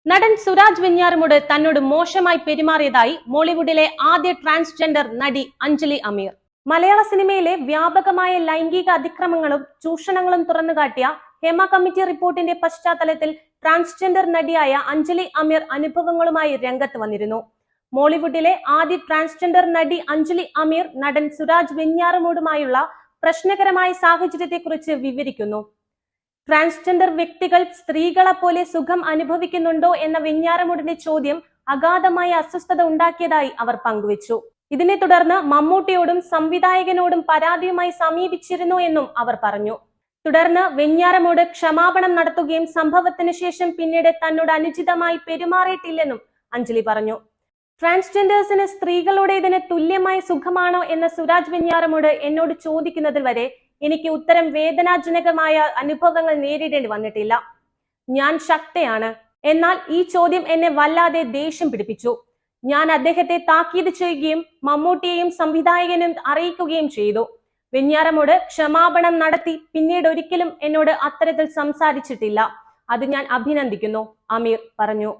നടൻ സുരാജ് വെഞ്ഞാറമൂട് തന്നോട് മോശമായി പെരുമാറിയതായി മോളിവുഡിലെ ആദ്യ ട്രാൻസ്ജെൻഡർ നടി അഞ്ജലി അമീർ. മലയാള സിനിമയിലെ വ്യാപകമായ ലൈംഗിക അതിക്രമങ്ങളും ചൂഷണങ്ങളും തുറന്നുകാട്ടിയ ഹേമ കമ്മിറ്റി റിപ്പോർട്ടിന്റെ പശ്ചാത്തലത്തിൽ ട്രാൻസ്ജെൻഡർ നടിയായ അഞ്ജലി അമീർ അനുഭവങ്ങളുമായി രംഗത്ത് വന്നിരുന്നു. മോളിവുഡിലെ ആദ്യ ട്രാൻസ്ജെൻഡർ നടി അഞ്ജലി അമീർ നടൻ സുരാജ് വെഞ്ഞാറമൂടുമായുള്ള പ്രശ്നകരമായ സാഹചര്യത്തെക്കുറിച്ച് വിവരിക്കുന്നു. ട്രാൻസ്ജെൻഡർ വ്യക്തികൾ സ്ത്രീകളെ പോലെ സുഖം അനുഭവിക്കുന്നുണ്ടോ എന്ന വെഞ്ഞാറമൂടിന്റെ ചോദ്യം അഗാധമായ അസ്വസ്ഥത ഉണ്ടാക്കിയതായി അവർ പങ്കുവച്ചു. ഇതിനെ തുടർന്ന് മമ്മൂട്ടിയോടും സംവിധായകനോടും പരാതിയുമായി സമീപിച്ചിരുന്നു എന്നും അവർ പറഞ്ഞു. തുടർന്ന് വെഞ്ഞാറമൂട് ക്ഷമാപണം നടത്തുകയും സംഭവത്തിന് ശേഷം പിന്നീട് തന്നോട് അനുചിതമായി പെരുമാറിയിട്ടില്ലെന്നും അഞ്ജലി പറഞ്ഞു. ട്രാൻസ്ജെൻഡേഴ്സിന് സ്ത്രീകളുടേതിന് തുല്യമായ സുഖമാണോ എന്ന സുരാജ് വെഞ്ഞാറമൂട് എന്നോട് ചോദിക്കുന്നതിൽ വരെ എനിക്ക് ഉത്തരം വേദനാജനകമായ അനുഭവങ്ങൾ നേരിടേണ്ടി വന്നിട്ടില്ല. ഞാൻ ശക്തയാണ്. എന്നാൽ ഈ ചോദ്യം എന്നെ വല്ലാതെ ദേഷ്യം പിടിപ്പിച്ചു. ഞാൻ അദ്ദേഹത്തെ താക്കീത് ചെയ്യുകയും മമ്മൂട്ടിയെയും സംവിധായകനും അറിയിക്കുകയും ചെയ്തു. വെഞ്ഞാറമൂട് ക്ഷമാപണം നടത്തി പിന്നീട് ഒരിക്കലും എന്നോട് അത്തരത്തിൽ സംസാരിച്ചിട്ടില്ല. അത് ഞാൻ അഭിനന്ദിക്കുന്നു, അമീർ പറഞ്ഞു.